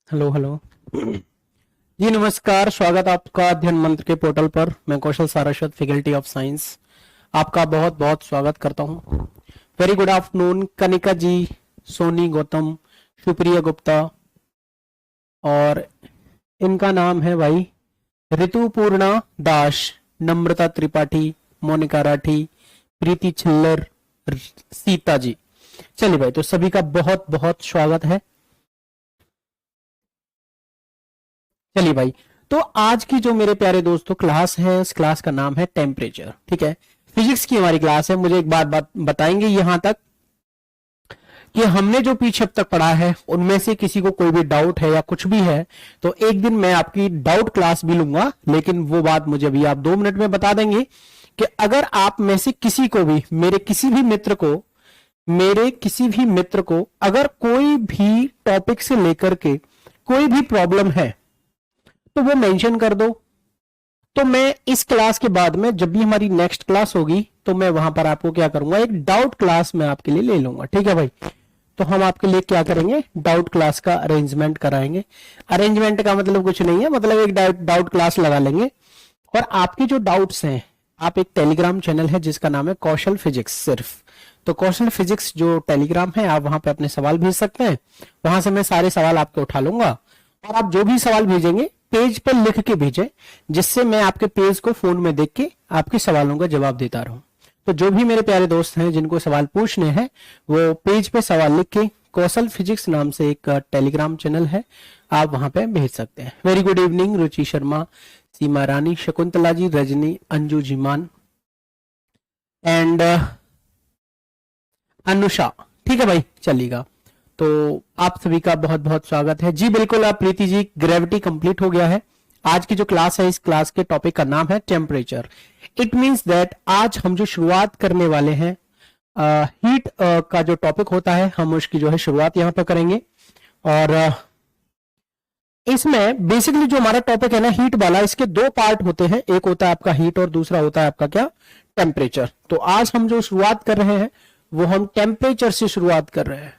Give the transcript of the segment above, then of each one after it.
Hello hello. जी नमस्कार, स्वागत आपका अध्ययन मंत्र के पोर्टल पर। मैं कौशल सारस्वत, फैकल्टी ऑफ साइंस, आपका बहुत बहुत स्वागत करता हूं। वेरी गुड आफ्टरनून कनिका जी, सोनी गौतम, सुप्रिया गुप्ता, और इनका नाम है भाई ऋतुपूर्णा दास, नम्रता त्रिपाठी, मोनिका राठी, प्रीति छिल्लर, सीता जी। चलिए भाई, तो सभी का बहुत बहुत स्वागत है। चलिए भाई, तो आज की जो मेरे प्यारे दोस्तों क्लास है, इस क्लास का नाम है टेम्परेचर। ठीक है, फिजिक्स की हमारी क्लास है। मुझे एक बात बताएंगे यहां तक कि हमने जो पीछे अब तक पढ़ा है उनमें से किसी को कोई भी डाउट है या कुछ भी है तो एक दिन मैं आपकी डाउट क्लास भी लूंगा, लेकिन वो बात मुझे अभी आप 2 मिनट में बता देंगे कि अगर आप में से किसी को भी, मेरे किसी भी मित्र को अगर कोई भी टॉपिक से लेकर के कोई भी प्रॉब्लम है तो वो मेंशन कर दो। तो मैं इस क्लास के बाद में जब भी हमारी नेक्स्ट क्लास होगी तो मैं वहां पर आपको क्या करूंगा, एक डाउट क्लास में आपके लिए ले लूंगा। ठीक है भाई, तो हम आपके लिए क्या करेंगे, डाउट क्लास का अरेंजमेंट कराएंगे। अरेंजमेंट का मतलब कुछ नहीं है, मतलब एक डाउट क्लास लगा लेंगे और आपके जो डाउट्स हैं, आप एक टेलीग्राम चैनल है जिसका नाम है कौशल फिजिक्स सिर्फ, तो कौशल फिजिक्स जो टेलीग्राम है, आप वहां पे अपने सवाल भेज सकते हैं। वहां से मैं सारे सवाल आपके उठा लूंगा और आप जो भी सवाल भेजेंगे पेज पर लिख के भेजें, जिससे मैं आपके पेज को फोन में देख के आपके सवालों का जवाब देता रहूं। तो जो भी मेरे प्यारे दोस्त हैं जिनको सवाल पूछने हैं वो पेज पे सवाल लिख के, कौशल फिजिक्स नाम से एक टेलीग्राम चैनल है, आप वहां पे भेज सकते हैं। Very good evening Ruchi Sharma, Seema Rani, Shakuntala ji, Rajni, Anju जीमान एंड अनुषा। ठीक है भाई, चलिएगा। तो आप सभी का बहुत बहुत स्वागत है। जी बिल्कुल, आप प्रीति जी, ग्रेविटी कंप्लीट हो गया है। आज की जो क्लास है, इस क्लास के टॉपिक का नाम है टेम्परेचर। इट मींस दैट आज हम जो शुरुआत करने वाले हैं हीट का जो टॉपिक होता है, हम उसकी जो है शुरुआत यहां पर करेंगे। और इसमें बेसिकली जो हमारा टॉपिक है ना हीट वाला, इसके 2 पार्ट होते हैं, एक होता है आपका हीट और दूसरा होता है आपका क्या, टेम्परेचर। तो आज हम जो शुरुआत कर रहे हैं वो हम टेम्परेचर से शुरुआत कर रहे हैं।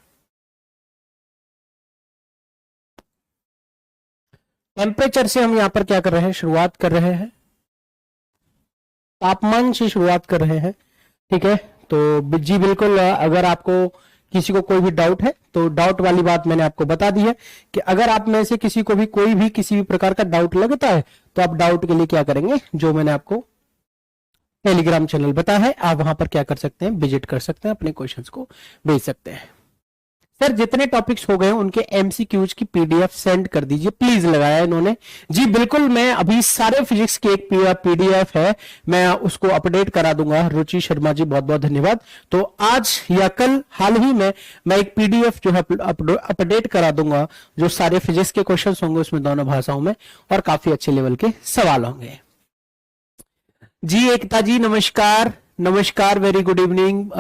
टेम्परेचर से हम यहां पर क्या कर रहे हैं, शुरुआत कर रहे हैं, तापमान से शुरुआत कर रहे हैं। ठीक है, तो जी बिल्कुल, अगर आपको किसी को कोई भी डाउट है तो डाउट वाली बात मैंने आपको बता दी है कि अगर आप में से किसी को भी कोई भी किसी भी प्रकार का डाउट लगता है तो आप डाउट के लिए क्या करेंगे, जो मैंने आपको टेलीग्राम चैनल बताया है, आप वहां पर क्या कर सकते हैं, विजिट कर सकते हैं, अपने क्वेश्चंस को भेज सकते हैं। सर जितने टॉपिक्स हो गए उनके एमसीक्यूज की पीडीएफ सेंड कर दीजिए प्लीज, लगाया इन्होंने। जी बिल्कुल, मैं अभी सारे फिजिक्स की एक पीडीएफ है, मैं उसको अपडेट करा दूंगा। रुचि शर्मा जी बहुत बहुत धन्यवाद। तो आज या कल हाल ही में मैं एक पीडीएफ जो है अपडेट करा दूंगा, जो सारे फिजिक्स के क्वेश्चन होंगे उसमें दोनों भाषाओं में, और काफी अच्छे लेवल के सवाल होंगे। जी एकता जी नमस्कार, नमस्कार, वेरी गुड इवनिंग।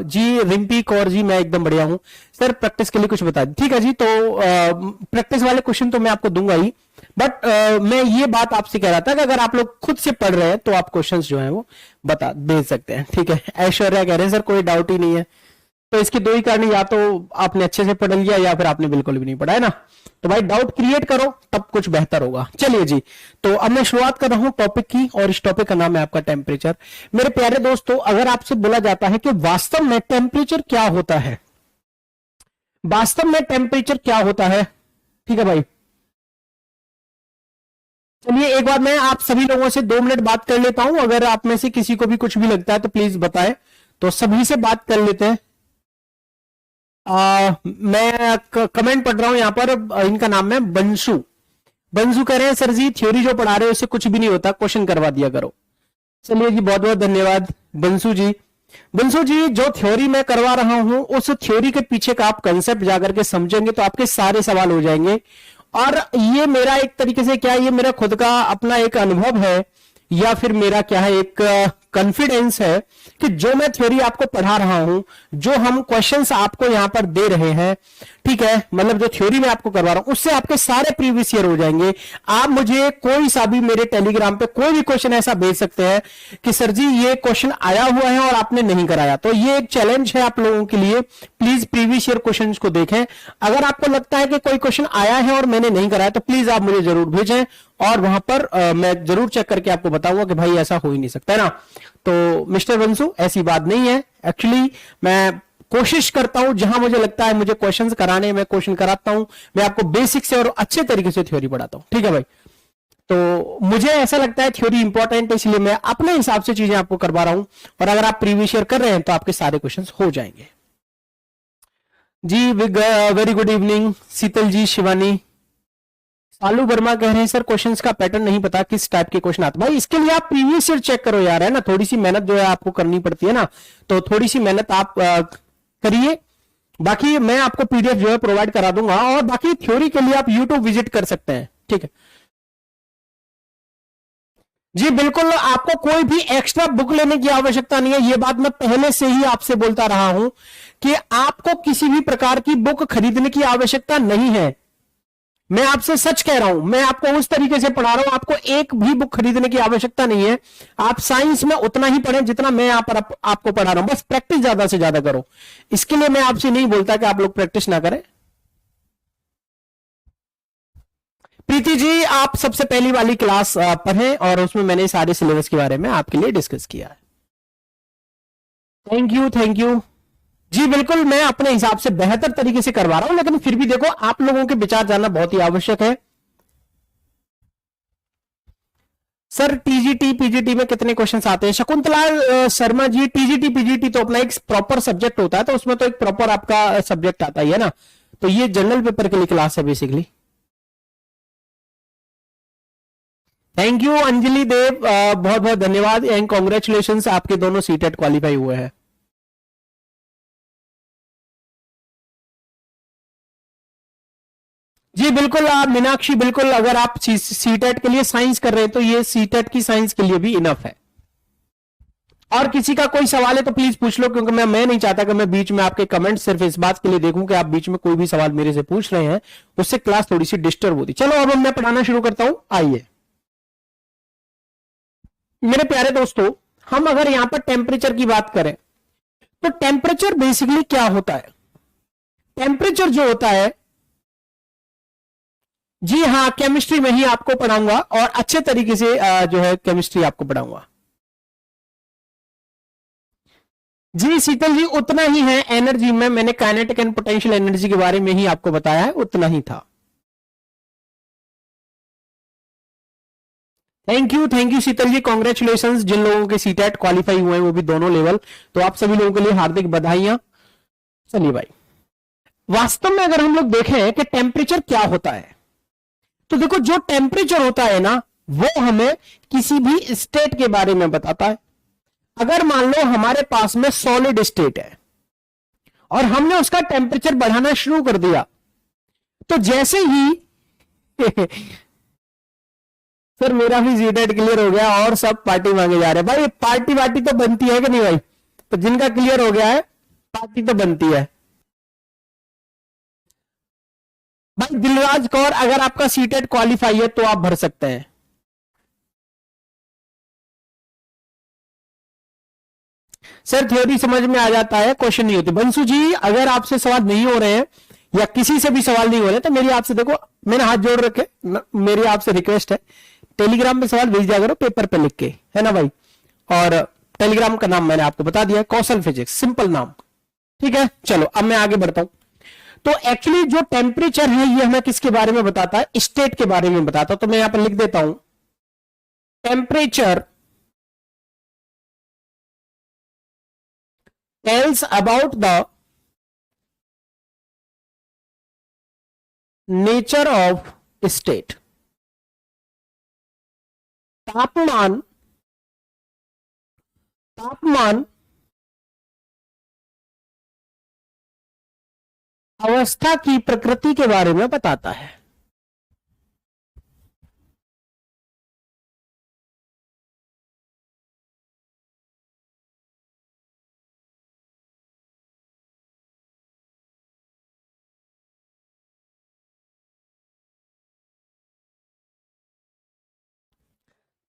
जी रिम्पी कौर जी, मैं एकदम बढ़िया हूं। सर प्रैक्टिस के लिए कुछ बता दें। ठीक है जी, तो प्रैक्टिस वाले क्वेश्चन तो मैं आपको दूंगा ही, बट मैं ये बात आपसे कह रहा था कि अगर आप लोग खुद से पढ़ रहे हैं तो आप क्वेश्चंस जो है वो बता भेज सकते हैं। ठीक है, ऐश्वर्या कह रहे हैं सर कोई डाउट ही नहीं है। तो इसके 2 ही कारण, या तो आपने अच्छे से पढ़ लिया या फिर आपने बिल्कुल भी नहीं पढ़ा है ना। तो भाई डाउट क्रिएट करो, तब कुछ बेहतर होगा। चलिए जी, तो अब मैं शुरुआत कर रहा हूं टॉपिक की, और इस टॉपिक का नाम है आपका टेम्परेचर। मेरे प्यारे दोस्तों, अगर आपसे बोला जाता है कि वास्तव में टेम्परेचर क्या होता है, वास्तव में टेम्परेचर क्या होता है, ठीक है भाई, चलिए एक बार मैं आप सभी लोगों से 2 मिनट बात कर लेता हूं। अगर आप में से किसी को भी कुछ भी लगता है तो प्लीज बताएं। तो सभी से बात कर लेते हैं। मैं कमेंट पढ़ रहा हूं यहां पर, इनका नाम है बंशु। बंशु कह रहे हैं सर जी थ्योरी जो पढ़ा रहे हो उससे कुछ भी नहीं होता, क्वेश्चन करवा दिया करो। चलिए जी, बहुत बहुत धन्यवाद बंशु जी। बंशु जी, जो थ्योरी मैं करवा रहा हूं उस थ्योरी के पीछे का आप कंसेप्ट जाकर के समझेंगे तो आपके सारे सवाल हो जाएंगे। और ये मेरा एक तरीके से क्या है, ये मेरा खुद का अपना एक अनुभव है, या फिर मेरा क्या है, एक कॉन्फिडेंस है कि जो मैं थ्योरी आपको पढ़ा रहा हूं, जो हम क्वेश्चंस आपको यहां पर दे रहे हैं, ठीक है, मतलब जो थ्योरी मैं आपको करवा रहा हूं उससे आपके सारे प्रीवियस ईयर हो जाएंगे। आप मुझे कोई सा भी मेरे टेलीग्राम पे कोई भी क्वेश्चन ऐसा भेज सकते हैं कि सर जी ये क्वेश्चन आया हुआ है और आपने नहीं कराया, तो ये एक चैलेंज है आप लोगों के लिए। प्लीज प्रीवियस ईयर क्वेश्चन को देखें। अगर आपको लगता है कि कोई क्वेश्चन आया है और मैंने नहीं कराया तो प्लीज आप मुझे जरूर भेजें, और वहां पर मैं जरूर चेक करके आपको बताऊंगा कि भाई ऐसा हो ही नहीं सकता है ना। तो मिस्टर वंशु, ऐसी बात नहीं है। एक्चुअली मैं कोशिश करता हूं, जहां मुझे लगता है मुझे क्वेश्चंस कराने, मैं क्वेश्चन कराता हूं, मैं आपको बेसिक से और अच्छे तरीके से थ्योरी पढ़ाता हूं, ठीक है भाई। तो मुझे ऐसा लगता है थ्योरी इंपॉर्टेंट है, इसलिए मैं अपने हिसाब से चीजें आपको करवा रहा हूं, और अगर आप प्रीवियस ईयर कर रहे हैं तो आपके सारे क्वेश्चन हो जाएंगे। जी वेरी गुड इवनिंग शीतल जी, शिवानी। सालू वर्मा कह रहे हैं सर क्वेश्चंस का पैटर्न नहीं पता, किस टाइप के क्वेश्चन आते। भाई इसके लिए आप प्रीवियस ईयर चेक करो यार, है ना, थोड़ी सी मेहनत जो है आपको करनी पड़ती है ना, तो थोड़ी सी मेहनत आप करिए। बाकी मैं आपको पीडीएफ जो है प्रोवाइड करा दूंगा, और बाकी थ्योरी के लिए आप यूट्यूब विजिट कर सकते हैं, ठीक है जी। बिल्कुल आपको कोई भी एक्स्ट्रा बुक लेने की आवश्यकता नहीं है, यह बात मैं पहले से ही आपसे बोलता रहा हूं कि आपको किसी भी प्रकार की बुक खरीदने की आवश्यकता नहीं है। मैं आपसे सच कह रहा हूं, मैं आपको उस तरीके से पढ़ा रहा हूं, आपको एक भी बुक खरीदने की आवश्यकता नहीं है। आप साइंस में उतना ही पढ़ें जितना मैं यहां पर आपको पढ़ा रहा हूं, बस प्रैक्टिस ज्यादा से ज्यादा करो। इसके लिए मैं आपसे नहीं बोलता कि आप लोग प्रैक्टिस ना करें। प्रीति जी, आप सबसे पहली वाली क्लास पढ़ें, और उसमें मैंने सारे सिलेबस के बारे में आपके लिए डिस्कस किया है। थैंक यू, थैंक यू जी। बिल्कुल मैं अपने हिसाब से बेहतर तरीके से करवा रहा हूं, लेकिन फिर भी देखो आप लोगों के विचार जानना बहुत ही आवश्यक है। सर टीजीटी पीजीटी में कितने क्वेश्चंस आते हैं? शकुंतला शर्मा जी, टीजीटी पीजीटी तो अपना एक प्रॉपर सब्जेक्ट होता है, तो उसमें तो एक प्रॉपर आपका सब्जेक्ट आता ही है ना, तो ये जनरल पेपर के लिए क्लास है बेसिकली। थैंक यू अंजलि देव, बहुत बहुत धन्यवाद एंड कॉन्ग्रेचुलेशन, आपके दोनों सीटेट क्वालिफाई हुए हैं। जी बिल्कुल आप मीनाक्षी, बिल्कुल अगर आप सीटेट के लिए साइंस कर रहे हैं तो ये सीटेट की साइंस के लिए भी इनफ है। और किसी का कोई सवाल है तो प्लीज पूछ लो, क्योंकि मैं नहीं चाहता कि मैं बीच में आपके कमेंट सिर्फ इस बात के लिए देखूं कि आप बीच में कोई भी सवाल मेरे से पूछ रहे हैं, उससे क्लास थोड़ी सी डिस्टर्ब होती। चलो अब मैं पढ़ाना शुरू करता हूं। आइए मेरे प्यारे दोस्तों, हम अगर यहां पर टेम्परेचर की बात करें तो टेम्परेचर बेसिकली क्या होता है? टेम्परेचर जो होता है, जी हाँ, केमिस्ट्री में ही आपको पढ़ाऊंगा, और अच्छे तरीके से जो है केमिस्ट्री आपको पढ़ाऊंगा। जी शीतल जी, उतना ही है एनर्जी में, मैंने काइनेटिक एंड पोटेंशियल एनर्जी के बारे में ही आपको बताया है, उतना ही था। Thank you Sheetal ji, congratulation जिन लोगों के सीटेट क्वालिफाई हुए हैं, वो भी दोनों लेवल, तो आप सभी लोगों के लिए हार्दिक बधाइयां। चलिए भाई, वास्तव में अगर हम लोग देखें कि टेम्परेचर क्या होता है, तो देखो जो टेम्परेचर होता है ना, वो हमें किसी भी स्टेट के बारे में बताता है। अगर मान लो हमारे पास में सॉलिड स्टेट है और हमने उसका टेम्परेचर बढ़ाना शुरू कर दिया, तो जैसे ही सर मेरा भी सीटेट क्लियर हो गया और सब पार्टी मांगे जा रहे हैं। भाई पार्टी वार्टी तो बनती है कि नहीं भाई? तो जिनका क्लियर हो गया है पार्टी तो बनती है। भाई दिलराज कौर, अगर आपका सीटेट क्वालिफाई है तो आप भर सकते हैं। सर थ्योरी समझ में आ जाता है, क्वेश्चन नहीं होते। बंसु जी, अगर आपसे सवाल नहीं हो रहे हैं या किसी से भी सवाल नहीं हो रहे तो मेरी आपसे, देखो मैंने हाथ जोड़ रखे, मेरी आपसे रिक्वेस्ट है, टेलीग्राम पे सवाल भेज दिया करो पेपर पे लिख के, है ना भाई। और टेलीग्राम का नाम मैंने आपको बता दिया, कौशल फिजिक्स, सिंपल नाम, ठीक है। चलो अब मैं आगे बढ़ता हूं। तो एक्चुअली जो टेम्परेचर है ये हमें किसके बारे में बताता है? स्टेट के बारे में बताता है। तो मैं यहां पर लिख देता हूं, temperature tells about the nature of state। तापमान अवस्था की प्रकृति के बारे में बताता है।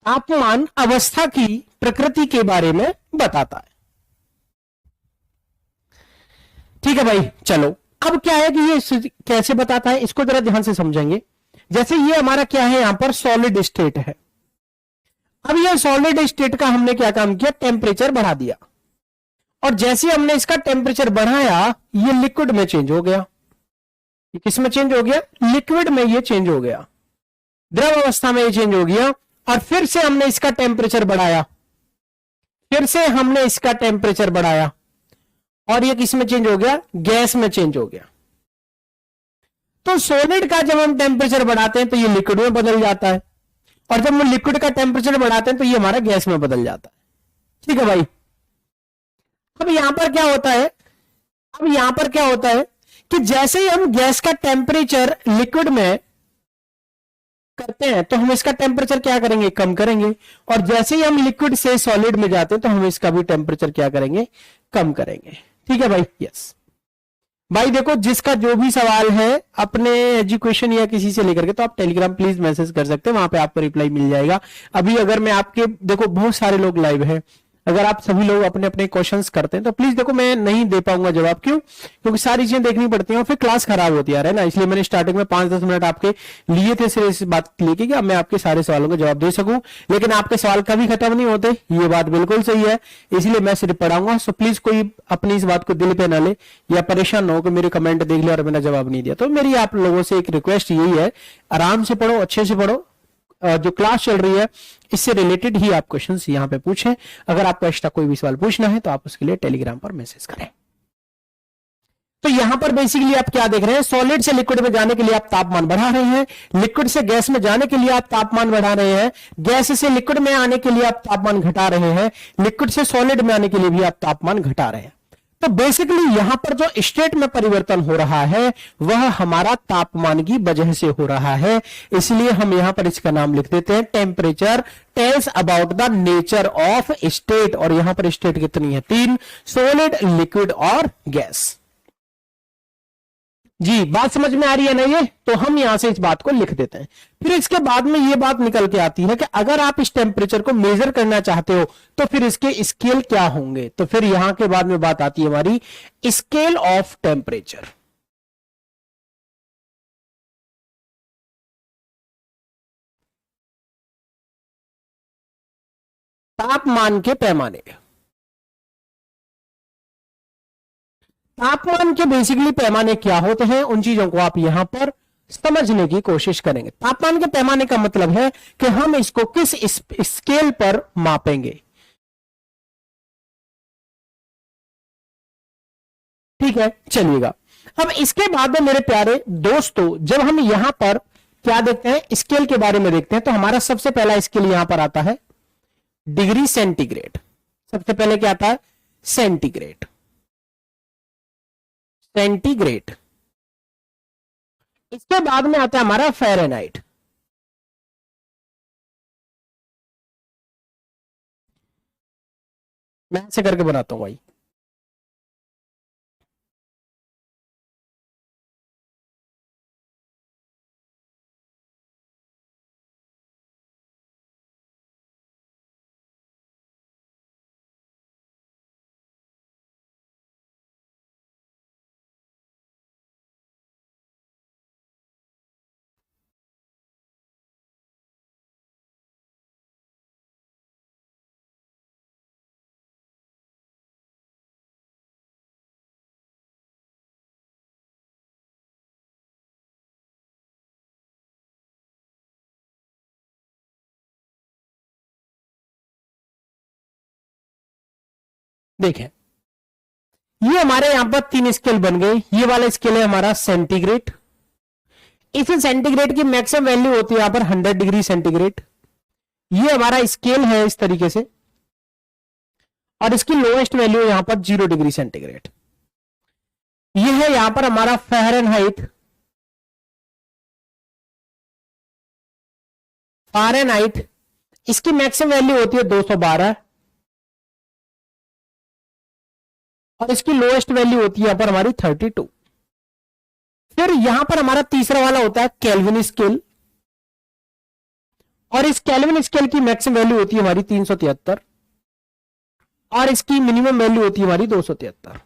तापमान अवस्था की प्रकृति के बारे में बताता है। ठीक है भाई, चलो अब क्या है कि ये कैसे बताता है इसको जरा ध्यान से समझेंगे। जैसे ये हमारा क्या है, यहां पर सॉलिड स्टेट है। अब ये सॉलिड स्टेट का हमने क्या काम किया, टेम्परेचर बढ़ा दिया, और जैसे हमने इसका टेम्परेचर बढ़ाया ये लिक्विड में चेंज हो गया। ये किस में चेंज हो गया, लिक्विड में ये चेंज हो गया, द्रव अवस्था में ये चेंज हो गया। और फिर से हमने इसका टेम्परेचर बढ़ाया, फिर से हमने इसका टेम्परेचर बढ़ाया, और ये किस में चेंज हो गया, गैस में चेंज हो गया। तो सॉलिड का जब हम टेम्परेचर बढ़ाते हैं तो ये लिक्विड में बदल जाता है, और जब हम लिक्विड का टेम्परेचर बढ़ाते हैं तो ये हमारा गैस में बदल जाता है। ठीक है भाई, अब यहां पर क्या होता है, अब यहां पर क्या होता है कि जैसे ही हम गैस का टेम्परेचर लिक्विड में करते हैं तो हम इसका टेम्परेचर क्या करेंगे, कम करेंगे, और जैसे ही हम लिक्विड से सॉलिड में जाते हैं तो हम इसका भी टेम्परेचर क्या करेंगे, कम करेंगे। ठीक है भाई, यस भाई। देखो जिसका जो भी सवाल है अपने एजुकेशन या किसी से लेकर के, तो आप टेलीग्राम प्लीज मैसेज कर सकते हैं, वहां पे आपको रिप्लाई मिल जाएगा। अभी अगर मैं आपके, देखो बहुत सारे लोग लाइव हैं, अगर आप सभी लोग अपने अपने क्वेश्चंस करते हैं तो प्लीज देखो मैं नहीं दे पाऊंगा जवाब, क्यों, क्योंकि सारी चीजें देखनी पड़ती हैं और फिर क्लास खराब होती है ना। इसलिए मैंने स्टार्टिंग में 5-10 मिनट आपके लिए थे सिर्फ इस बात लेके कि मैं आपके सारे सवालों का जवाब दे सकूं, लेकिन आपके सवाल कभी खत्म नहीं होते, ये बात बिल्कुल सही है, इसलिए मैं सिर्फ पढ़ाऊंगा। सो प्लीज कोई अपनी इस बात को दिल पे ना ले या परेशान ना हो कि मेरे कमेंट देख लिया और मैंने जवाब नहीं दिया। तो मेरी आप लोगों से एक रिक्वेस्ट यही है, आराम से पढ़ो, अच्छे से पढ़ो, जो क्लास चल रही है इससे रिलेटेड ही आप क्वेश्चंस यहां पे पूछें। अगर आपको एक्स्ट्रा कोई भी सवाल पूछना है तो आप उसके लिए टेलीग्राम पर मैसेज करें। तो यहां पर बेसिकली आप क्या देख रहे हैं, सॉलिड से लिक्विड में जाने के लिए आप तापमान बढ़ा रहे हैं, लिक्विड से गैस में जाने के लिए आप तापमान बढ़ा रहे हैं, गैस से लिक्विड में आने के लिए आप तापमान घटा रहे हैं, लिक्विड से सॉलिड में आने के लिए भी आप तापमान घटा रहे हैं। तो बेसिकली यहां पर जो स्टेट में परिवर्तन हो रहा है वह हमारा तापमान की वजह से हो रहा है, इसलिए हम यहां पर इसका नाम लिख देते हैं temperature tells about the nature of state. और यहां पर स्टेट कितनी है, 3, सॉलिड, लिक्विड और गैस। जी बात समझ में आ रही है ना ये, तो हम यहां से इस बात को लिख देते हैं। फिर इसके बाद में ये बात निकल के आती है कि अगर आप इस टेम्परेचर को मेजर करना चाहते हो तो फिर इसके स्केल क्या होंगे, तो फिर यहां के बाद में बात आती है हमारी स्केल ऑफ टेम्परेचर। तापमान के पैमाने, तापमान के बेसिकली पैमाने क्या होते हैं उन चीजों को आप यहां पर समझने की कोशिश करेंगे। तापमान के पैमाने का मतलब है कि हम इसको किस स्केल पर मापेंगे। ठीक है, चलिएगा। अब इसके बाद में मेरे प्यारे दोस्तों जब हम यहां पर क्या देखते हैं, स्केल के बारे में देखते हैं, तो हमारा सबसे पहला स्केल यहां पर आता है डिग्री सेंटीग्रेड। सबसे पहले क्या आता है, सेंटीग्रेड, सेंटीग्रेड। इसके बाद में आता है हमारा फ़ारेनहाइट। मैं ऐसे करके बनाता हूं भाई। देखें ये हमारे यहां पर 3 स्केल बन गए। ये वाला स्केल है हमारा सेंटीग्रेड। इस सेंटीग्रेड की मैक्सिमम वैल्यू होती है यहां पर 100 डिग्री सेंटीग्रेड। ये हमारा स्केल है इस तरीके से, और इसकी लोएस्ट वैल्यू यहां पर 0 डिग्री सेंटीग्रेड। ये है यहां पर हमारा फ़ारेनहाइट। फ़ारेनहाइट इसकी मैक्सिमम वैल्यू होती है 212, और इसकी लोएस्ट वैल्यू होती है यहां पर हमारी 32। फिर यहां पर हमारा तीसरा वाला होता है केल्विन स्केल, और इस केल्विन स्केल की मैक्सिमम वैल्यू होती है हमारी 373 और इसकी मिनिमम वैल्यू होती है हमारी 273।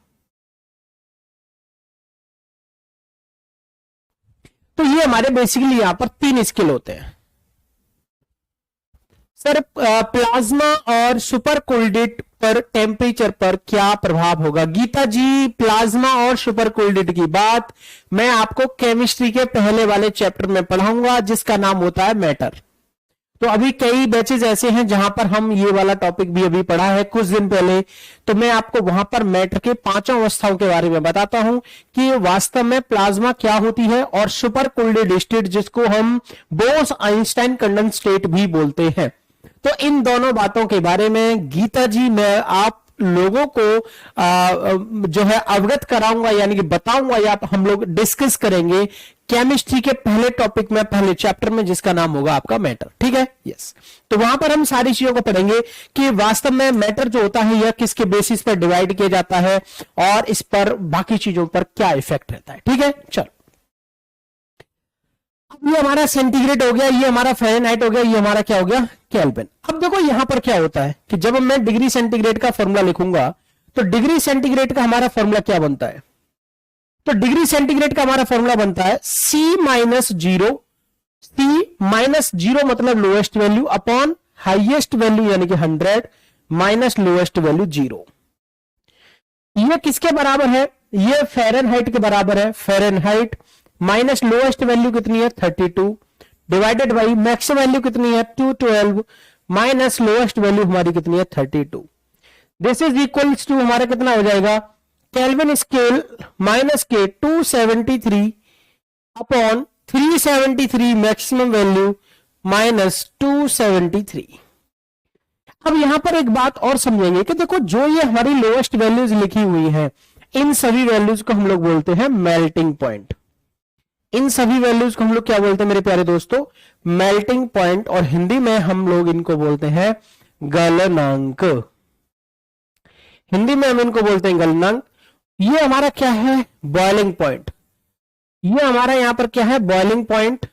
तो ये हमारे बेसिकली यहां पर 3 स्केल होते हैं। सर प्लाज्मा और सुपर कोल्डेट पर टेम्परेचर पर क्या प्रभाव होगा? गीता जी, प्लाज्मा और सुपर कोल्डेट की बात मैं आपको केमिस्ट्री के पहले वाले चैप्टर में पढ़ाऊंगा जिसका नाम होता है मैटर। तो अभी कई बैचेस ऐसे हैं जहां पर हम ये वाला टॉपिक भी अभी पढ़ा है कुछ दिन पहले, तो मैं आपको वहां पर मैटर के 5 अवस्थाओं के बारे में बताता हूं कि वास्तव में प्लाज्मा क्या होती है और सुपर कोल्डेड स्टेट जिसको हम बोस आइंस्टाइन कंडेंस स्टेट भी बोलते हैं। तो इन दोनों बातों के बारे में गीता जी मैं आप लोगों को जो है अवगत कराऊंगा, यानी कि बताऊंगा या हम लोग डिस्कस करेंगे केमिस्ट्री के पहले टॉपिक में, पहले चैप्टर में, जिसका नाम होगा आपका मैटर। ठीक है, यस। तो वहां पर हम सारी चीजों को पढ़ेंगे कि वास्तव में मैटर जो होता है यह किसके बेसिस पर डिवाइड किया जाता है और इस पर बाकी चीजों पर क्या इफेक्ट रहता है। ठीक है, चलो। अब ये हमारा सेंटीग्रेड हो गया, ये हमारा फ़ारेनहाइट हो गया, ये हमारा क्या हो गया? केल्विन। अब देखो यहां पर क्या होता है कि जब मैं डिग्री सेंटीग्रेड का फॉर्मूला लिखूंगा तो डिग्री सेंटीग्रेड का हमारा फॉर्मूला क्या बनता है? तो डिग्री सेंटीग्रेड का हमारा फॉर्मूला बनता है C-0, C-0 मतलब lowest value upon highest value यानी कि 100 माइनस लोएस्ट वैल्यू 0। ये किसके बराबर है? ये फ़ारेनहाइट के बराबर है। फ़ारेनहाइट माइनस लोएस्ट वैल्यू कितनी है? 32 डिवाइडेड बाई मैक्सिमम वैल्यू कितनी है? 212 माइनस लोएस्ट वैल्यू हमारी कितनी है? 32। दिस इज इक्वल्स टू हमारा कितना हो जाएगा? केल्विन स्केल माइनस के 273 अपॉन 373 मैक्सिमम वैल्यू माइनस 273। अब यहां पर एक बात और समझेंगे कि देखो जो ये हमारी लोएस्ट वैल्यूज लिखी हुई हैं इन सभी वैल्यूज को हम लोग बोलते हैं मेल्टिंग पॉइंट। इन सभी वैल्यूज को हम लोग क्या बोलते हैं मेरे प्यारे दोस्तों? Melting point. और हिंदी में हम लोग इनको बोलते हैं गलनांक। हिंदी में हम इनको बोलते हैं गलनांक। ये हमारा क्या है? Boiling point. ये हमारा यहां पर क्या है? Boiling point.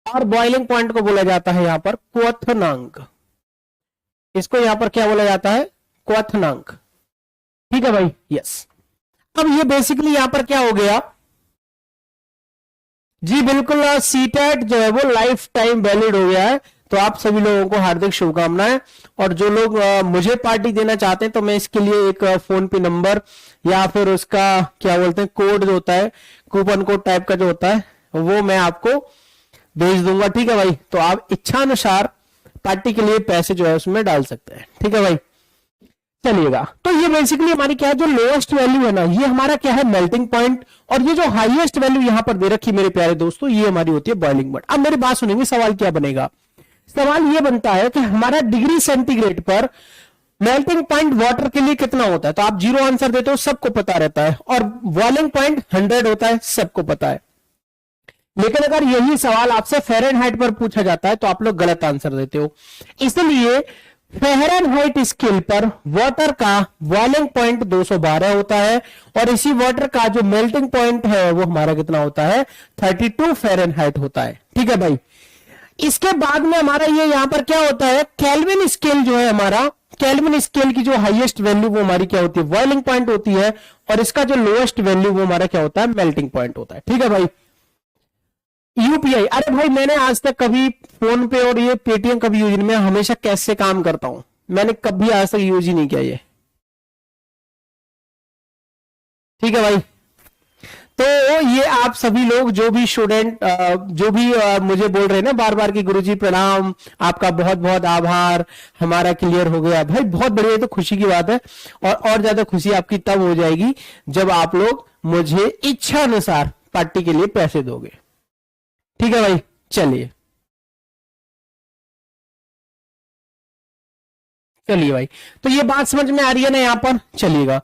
और बॉइलिंग पॉइंट को बोला जाता है यहां पर क्वथनांक। इसको यहां पर क्या बोला जाता है? क्वथनांक। ठीक है भाई, यस। अब ये बेसिकली यहां पर क्या हो गया जी? बिल्कुल सीटेट जो है वो लाइफ टाइम वैलिड हो गया है। तो आप सभी लोगों को हार्दिक शुभकामनाएं। और जो लोग मुझे पार्टी देना चाहते हैं तो मैं इसके लिए एक फोन पे नंबर या फिर उसका क्या बोलते हैं कोड जो होता है, कूपन कोड टाइप का जो होता है, वो मैं आपको भेज दूंगा। ठीक है भाई, तो आप इच्छानुसार पार्टी के लिए पैसे जो है उसमें डाल सकते हैं। ठीक है भाई, चलिएगा। तो ये बेसिकली हमारी क्या है? जो लोएस्ट वैल्यू है ना, ये हमारा क्या है? Melting point. और ये जो हाईएस्ट वैल्यू यहां पर दे रखी है मेरे प्यारे दोस्तों, ये हमारी होती है बॉइलिंग पॉइंट। अब मेरी बात सुनेंगे, सवाल क्या बनेगा? सवाल ये बनता है कि हमारा डिग्री सेंटीग्रेड पर मेल्टिंग पॉइंट वाटर के लिए कितना होता है? तो आप 0 आंसर देते हो, सबको पता रहता है। और बॉइलिंग पॉइंट 100 होता है, सबको पता है। लेकिन अगर यही सवाल आपसे फ़ारेनहाइट पर पूछा जाता है तो आप लोग गलत आंसर देते हो। इसलिए फ़ारेनहाइट स्केल पर वाटर का बॉइलिंग पॉइंट 212 होता है और इसी वाटर का जो मेल्टिंग पॉइंट है वो हमारा कितना होता है? 32 फ़ारेनहाइट होता है। ठीक है भाई, इसके बाद में हमारा ये यहां पर क्या होता है? केल्विन स्केल जो है हमारा, केल्विन स्केल की जो हाईएस्ट वैल्यू वो हमारी क्या होती है? बॉइलिंग पॉइंट होती है। और इसका जो लोएस्ट वैल्यू वो हमारा क्या होता है? मेल्टिंग पॉइंट होता है। ठीक है भाई, यूपीआई, अरे भाई मैंने आज तक कभी फोन पे और ये पेटीएम कभी यूज नहीं, मैं हमेशा कैश से काम करता हूं, मैंने कभी आज तक यूज ही नहीं किया ये। ठीक है भाई, तो ये आप सभी लोग जो भी स्टूडेंट जो भी मुझे बोल रहे हैं ना बार बार कि गुरुजी प्रणाम, आपका बहुत बहुत आभार, हमारा क्लियर हो गया भाई, बहुत बढ़िया, तो खुशी की बात है। और ज्यादा खुशी आपकी तब हो जाएगी जब आप लोग मुझे इच्छा अनुसार पार्टी के लिए पैसे दोगे। ठीक है भाई, चलिए चलिए भाई, तो ये बात समझ में आ रही है ना यहां पर? चलिएगा।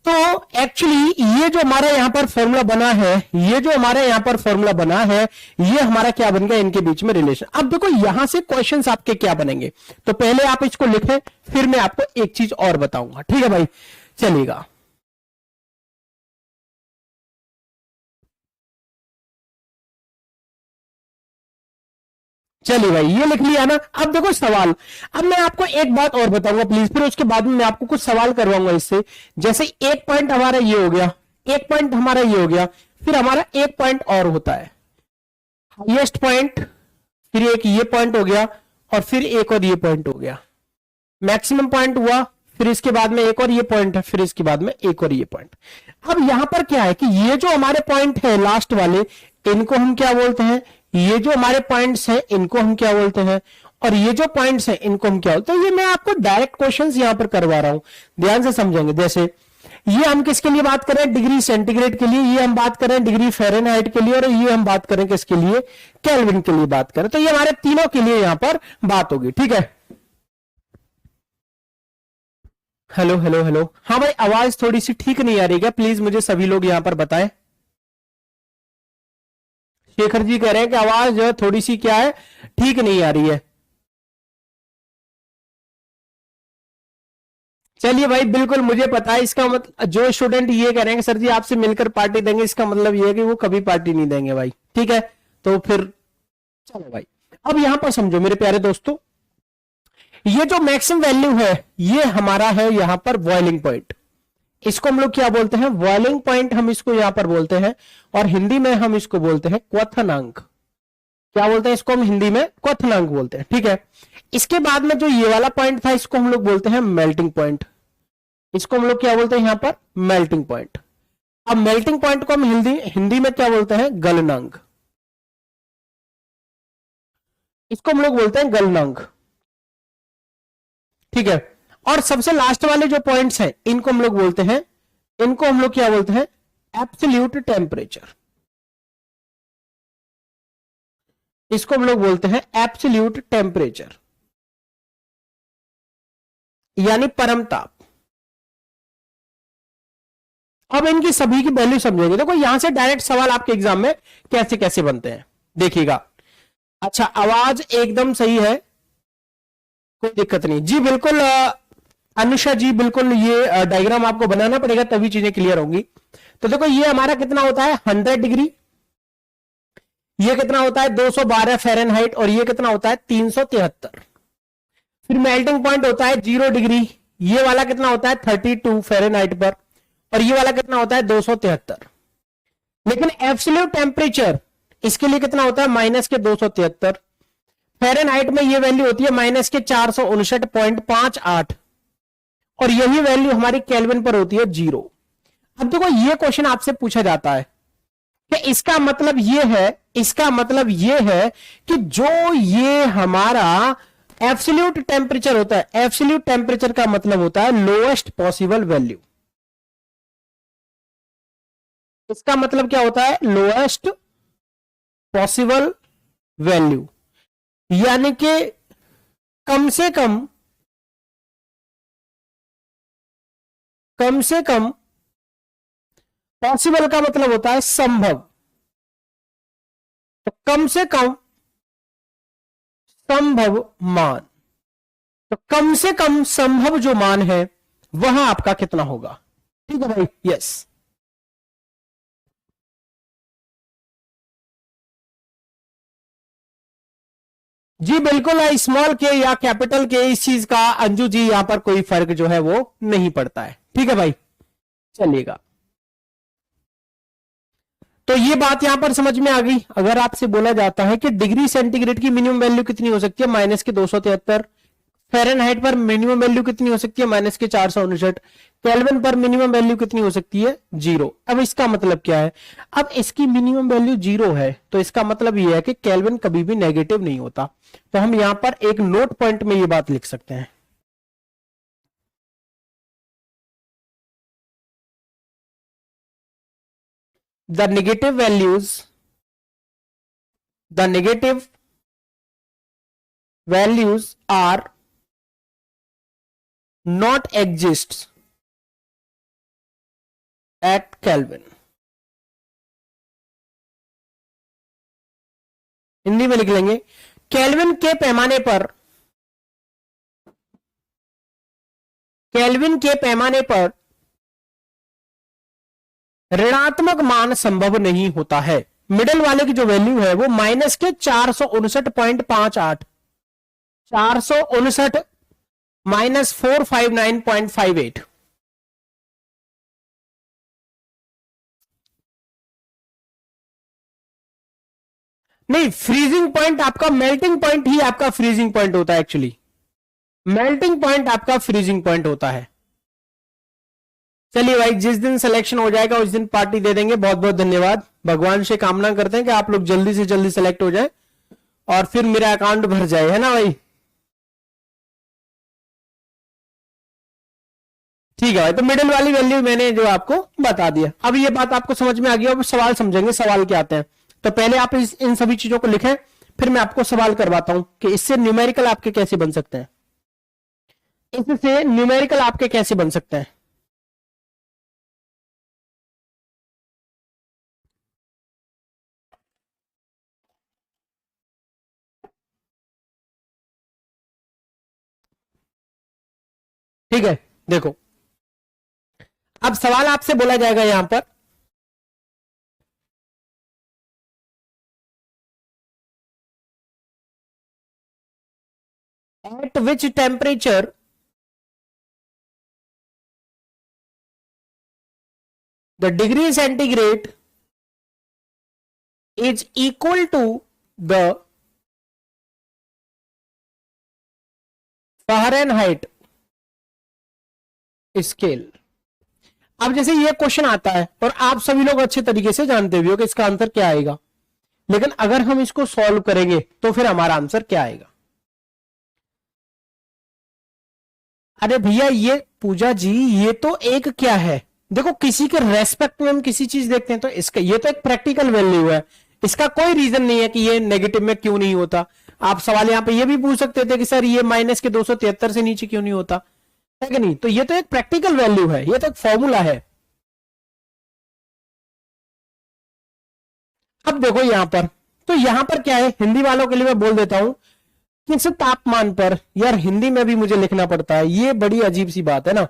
तो एक्चुअली ये जो हमारा यहां पर फॉर्मूला बना है, ये जो हमारे यहां पर फॉर्मूला बना है, ये हमारा क्या बन गया? इनके बीच में रिलेशन। अब देखो यहां से क्वेश्चंस आपके क्या बनेंगे, तो पहले आप इसको लिखें, फिर मैं आपको एक चीज और बताऊंगा। ठीक है भाई, चलिएगा। चलिए भाई, ये लिख लिया ना। अब देखो सवाल, अब मैं आपको एक बात और बताऊंगा प्लीज, फिर उसके बाद में मैं आपको कुछ सवाल करवाऊंगा इससे। जैसे एक पॉइंट हमारा ये हो गया, एक पॉइंट हमारा ये हो गया, फिर हमारा एक पॉइंट और होता है हाईएस्ट पॉइंट, फिर एक ये पॉइंट हो गया, और फिर एक और ये पॉइंट हो गया, मैक्सिमम पॉइंट हुआ, फिर इसके बाद में एक और ये पॉइंट है, फिर इसके बाद में एक और ये पॉइंट। अब यहां पर क्या है कि ये जो हमारे पॉइंट है लास्ट वाले, इनको हम क्या बोलते हैं, ये जो हमारे पॉइंट्स हैं इनको हम क्या बोलते हैं, और ये जो पॉइंट्स हैं इनको हम क्या बोलते हैं। ये मैं आपको डायरेक्ट क्वेश्चंस यहां पर करवा रहा हूं, ध्यान से समझेंगे। जैसे ये हम किसके लिए बात कर रहे हैं, डिग्री सेंटीग्रेड के लिए, ये हम बात कर रहे हैं डिग्री फ़ारेनहाइट के लिए, और ये हम बात करें किसके लिए, केल्विन के लिए बात करें। तो ये हमारे तीनों के लिए यहां पर बात होगी, ठीक है। हेलो हेलो हेलो, हाँ भाई, आवाज थोड़ी सी ठीक नहीं आ रही क्या, प्लीज मुझे सभी लोग यहां पर बताएं। शेखर जी कह रहे हैं कि आवाज जो है थोड़ी सी क्या है, ठीक नहीं आ रही है। चलिए भाई, बिल्कुल मुझे पता है इसका मतलब, जो स्टूडेंट ये कह रहे हैं कि सर जी आपसे मिलकर पार्टी देंगे, इसका मतलब ये है कि वो कभी पार्टी नहीं देंगे भाई, ठीक है। तो फिर चलो भाई, अब यहां पर समझो मेरे प्यारे दोस्तों, ये जो मैक्सिमम वैल्यू है ये हमारा है यहां पर बॉइलिंग पॉइंट। इसको हम लोग क्या बोलते हैं, बॉइलिंग पॉइंट हम इसको यहां पर बोलते हैं, और हिंदी में हम इसको बोलते हैं क्वथनांक। क्या बोलते हैं इसको हम हिंदी में, क्वथनांक बोलते हैं, ठीक है। इसके बाद में जो ये वाला पॉइंट था इसको हम लोग बोलते हैं मेल्टिंग पॉइंट। इसको हम लोग क्या बोलते हैं यहां पर, मेल्टिंग पॉइंट। अब मेल्टिंग पॉइंट को हम हिंदी हिंदी में क्या बोलते हैं, गलनांक। इसको हम लोग बोलते हैं गलनांक, ठीक है। और सबसे लास्ट वाले जो पॉइंट्स हैं इनको हम लोग बोलते हैं, इनको हम लोग क्या बोलते हैं, एब्सोल्यूट टेम्परेचर। इसको हम लोग बोलते हैं एब्सोल्यूट टेम्परेचर, यानी परम ताप। अब इनकी सभी की वैल्यू समझेंगे। देखो यहां से डायरेक्ट सवाल आपके एग्जाम में कैसे कैसे बनते हैं, देखिएगा। अच्छा, आवाज एकदम सही है, कोई दिक्कत नहीं जी, बिल्कुल। अनुषा जी, बिल्कुल ये डायग्राम आपको बनाना पड़ेगा तभी चीजें क्लियर होंगी। तो देखो ये हमारा कितना होता है 100 डिग्री, ये कितना होता है 212 फ़ारेनहाइट, और ये कितना होता है 373। फिर मेल्टिंग पॉइंट होता है 0 डिग्री, ये वाला कितना होता है 32 फ़ारेनहाइट पर, और ये वाला कितना होता है 273। लेकिन एब्सोल्यूट टेम्परेचर इसके लिए कितना होता है माइनस के 273। फ़ारेनहाइट में ये वैल्यू होती है माइनस के 459.58, और यही वैल्यू हमारी केल्विन पर होती है 0। अब देखो ये क्वेश्चन आपसे पूछा जाता है कि इसका मतलब ये है, इसका मतलब ये है कि जो ये हमारा एब्सोल्यूट टेम्परेचर होता है, एब्सोल्यूट टेम्परेचर का मतलब होता है लोएस्ट पॉसिबल वैल्यू। इसका मतलब क्या होता है, लोएस्ट पॉसिबल वैल्यू, यानी कि कम से कम पॉसिबल का मतलब होता है संभव, तो कम से कम संभव मान, तो कम से कम संभव जो मान है वह आपका कितना होगा, ठीक है भाई, यस। जी बिल्कुल, स्मॉल के या कैपिटल के इस चीज का अंजू जी यहां पर कोई फर्क जो है वो नहीं पड़ता है, ठीक है भाई, चलिएगा। तो ये बात यहां पर समझ में आ गई। अगर आपसे बोला जाता है कि डिग्री सेंटीग्रेड की मिनिमम वैल्यू कितनी हो सकती है, माइनस के 273, फ़ारेनहाइट पर मिनिमम वैल्यू कितनी हो सकती है, माइनस के 459, केल्विन पर मिनिमम वैल्यू कितनी हो सकती है 0। अब इसका मतलब क्या है, अब इसकी मिनिमम वैल्यू 0 है, तो इसका मतलब यह है कि केल्विन कभी भी नेगेटिव नहीं होता। तो हम यहां पर एक नोट पॉइंट में यह बात लिख सकते हैं, the negative values are not exists at Kelvin। Hindi में लिख लेंगे, केल्विन के पैमाने पर, केल्विन के पैमाने पर ऋणात्मक मान संभव नहीं होता है। मिडल वाले की जो वैल्यू है वो माइनस के 459.58, 459 माइनस 459.58। नहीं, फ्रीजिंग पॉइंट आपका मेल्टिंग पॉइंट ही आपका फ्रीजिंग पॉइंट होता है एक्चुअली, मेल्टिंग पॉइंट आपका फ्रीजिंग पॉइंट होता है। चलिए भाई, जिस दिन सिलेक्शन हो जाएगा उस दिन पार्टी दे देंगे। बहुत बहुत धन्यवाद। भगवान से कामना करते हैं कि आप लोग जल्दी से जल्दी सिलेक्ट हो जाए और फिर मेरा अकाउंट भर जाए, है ना भाई? ठीक है भाई, तो मिडिल वाली वैल्यू मैंने जो आपको बता दिया। अब ये बात आपको समझ में आ गई। अब सवाल समझेंगे, सवाल क्या आते हैं। तो पहले आप इन सभी चीजों को लिखें, फिर मैं आपको सवाल करवाता हूं कि इससे न्यूमेरिकल आपके कैसे बन सकते हैं, इससे न्यूमेरिकल आपके कैसे बन सकते हैं। ठीक है, देखो, अब सवाल आपसे बोला जाएगा यहां पर, eight which temperature the degree centigrade is equal to the Fahrenheit scale. अब जैसे ये क्वेश्चन आता है और आप सभी लोग अच्छे तरीके से जानते भी हो कि इसका आंसर क्या आएगा, लेकिन अगर हम इसको सॉल्व करेंगे तो फिर हमारा आंसर क्या आएगा। अरे भैया, ये पूजा जी, ये तो एक क्या है, देखो किसी के रेस्पेक्ट में हम किसी चीज देखते हैं तो इसका ये तो एक प्रैक्टिकल वैल्यू है, इसका कोई रीजन नहीं है कि ये नेगेटिव में क्यों नहीं होता। आप सवाल यहां पे ये भी पूछ सकते थे कि सर ये माइनस के 273 से नीचे क्यों नहीं होता, है कि नहीं? तो ये तो एक प्रैक्टिकल वैल्यू है, ये तो एक फॉर्मूला है। अब देखो यहां पर, तो यहां पर क्या है, हिंदी वालों के लिए मैं बोल देता हूं, किस तापमान पर, यार हिंदी में भी मुझे लिखना पड़ता है, ये बड़ी अजीब सी बात है ना।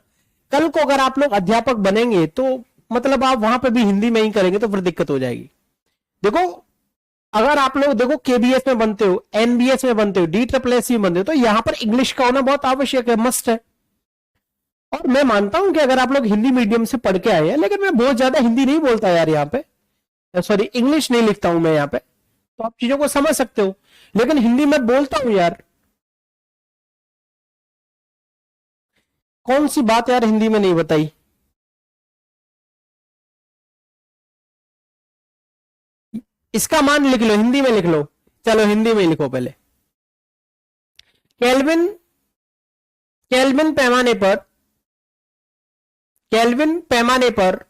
कल को अगर आप लोग अध्यापक बनेंगे तो मतलब आप वहां पे भी हिंदी में ही करेंगे तो फिर दिक्कत हो जाएगी। देखो, अगर आप लोग देखो केबीएस में बनते हो, एनबीएस में बनते हो, DSSS में बनते हो, तो यहां पर इंग्लिश का होना बहुत आवश्यक है, मस्ट है। और मैं मानता हूं कि अगर आप लोग हिंदी मीडियम से पढ़ के आए हैं, लेकिन मैं बहुत ज्यादा हिंदी नहीं बोलता यार यहाँ पे, सॉरी इंग्लिश नहीं लिखता हूं मैं यहाँ पे, तो आप चीजों को समझ सकते हो, लेकिन हिंदी में बोलता हूं यार। कौन सी बात यार हिंदी में नहीं बताई? इसका मान लिख लो, हिंदी में लिख लो, चलो हिंदी में लिखो पहले। केल्विन, केल्विन पैमाने पर, केल्विन पैमाने पर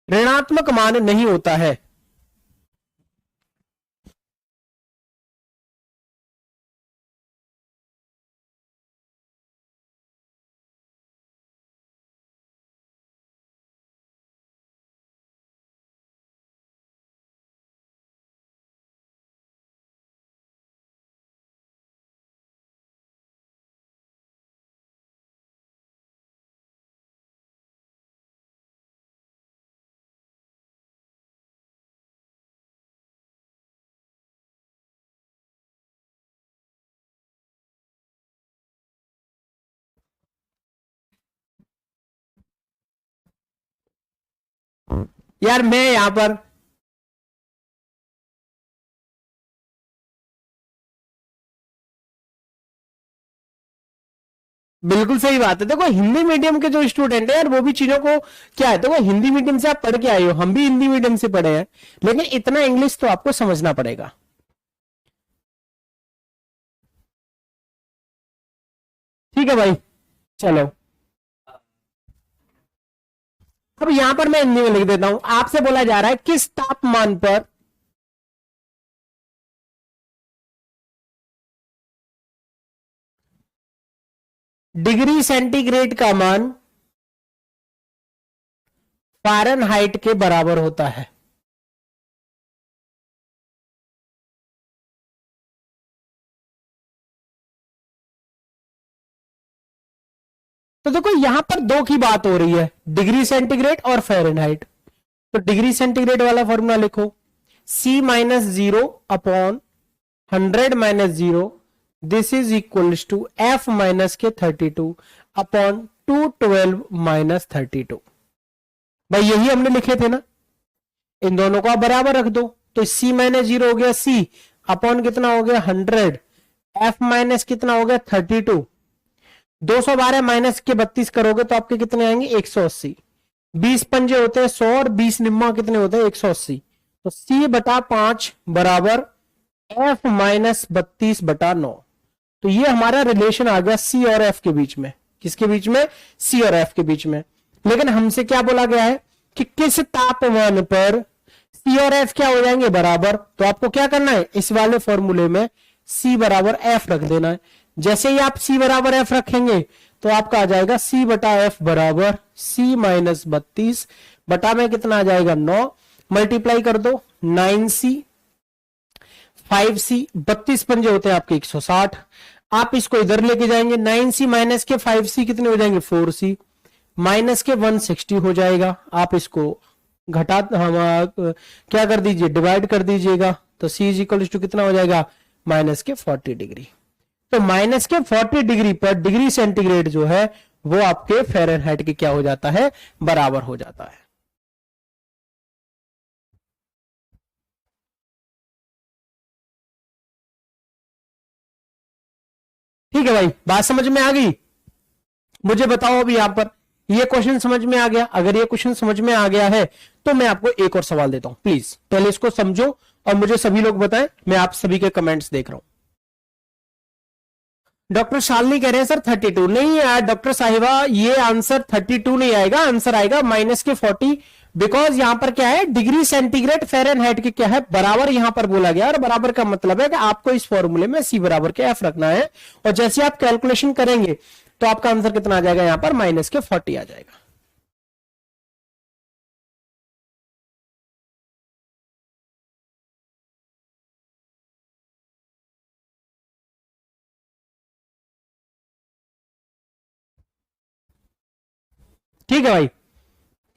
ऋणात्मक मान नहीं होता है। यार मैं यहां पर, बिल्कुल सही बात है। देखो हिंदी मीडियम के जो स्टूडेंट है यार, वो भी चीजों को क्या है, देखो हिंदी मीडियम से आप पढ़ के आए हो, हम भी हिंदी मीडियम से पढ़े हैं, लेकिन इतना इंग्लिश तो आपको समझना पड़ेगा। ठीक है भाई, चलो अब यहां पर मैं हिंदी में लिख देता हूं। आपसे बोला जा रहा है किस तापमान पर डिग्री सेंटीग्रेड का मान फ़ारेनहाइट के बराबर होता है। तो देखो यहां पर दो की बात हो रही है, डिग्री सेंटीग्रेड और फ़ारेनहाइट। तो डिग्री सेंटीग्रेड वाला फॉर्मूला लिखो, C minus 0 upon 100 minus 0 this is equals to F minus के 32 अपॉन 212 माइनस 32। भाई यही हमने लिखे थे ना, इन दोनों को आप बराबर रख दो, तो C माइनस 0 हो गया C अपॉन कितना हो गया 100, F माइनस कितना हो गया 32, 212 माइनस के 32 करोगे तो आपके कितने आएंगे 180, 20 पंजे होते हैं 100 और 20 निम्मा कितने होते हैं 180, तो C बटा 5 बराबर F माइनस 32 बटा 9। तो ये हमारा रिलेशन आ गया C और F के बीच में। किसके बीच में? C और F के बीच में। लेकिन हमसे क्या बोला गया है कि किस तापमान पर C और F क्या हो जाएंगे बराबर। तो आपको क्या करना है, इस वाले फॉर्मूले में C बराबर F रख देना है। जैसे ही आप C बराबर F रखेंगे तो आपका आ जाएगा C बटा F बराबर C माइनस 32 बटा में कितना आ जाएगा 9, मल्टीप्लाई कर दो 9C 5C, 32 पंजे होते हैं आपके 160, आप इसको इधर लेके जाएंगे 9C माइनस के 5C कितने हो जाएंगे 4C माइनस के 160 हो जाएगा। आप इसको घटा क्या कर दीजिए, डिवाइड कर दीजिएगा, तो C इज इक्वल टू कितना हो जाएगा माइनस के 40 डिग्री। तो माइनस के 40 डिग्री पर डिग्री सेंटीग्रेड जो है वो आपके फ़ारेनहाइट के क्या हो जाता है, बराबर हो जाता है। ठीक है भाई, बात समझ में आ गई? मुझे बताओ अभी यहां पर ये क्वेश्चन समझ में आ गया? अगर ये क्वेश्चन समझ में आ गया है तो मैं आपको एक और सवाल देता हूं, प्लीज पहले इसको समझो और मुझे सभी लोग बताएं, मैं आप सभी के कमेंट्स देख रहा हूं। डॉक्टर शालिनी कह रहे हैं सर 32, नहीं यार डॉक्टर साहिबा ये आंसर 32 नहीं आएगा, आंसर आएगा माइनस के 40, बिकॉज यहां पर क्या है डिग्री सेंटीग्रेड फ़ारेनहाइट के क्या है बराबर यहां पर बोला गया, और बराबर का मतलब है कि आपको इस फॉर्मूले में C बराबर के F रखना है, और जैसे आप कैलकुलेशन करेंगे तो आपका आंसर कितना आ जाएगा यहां पर माइनस के 40 आ जाएगा। ठीक है भाई,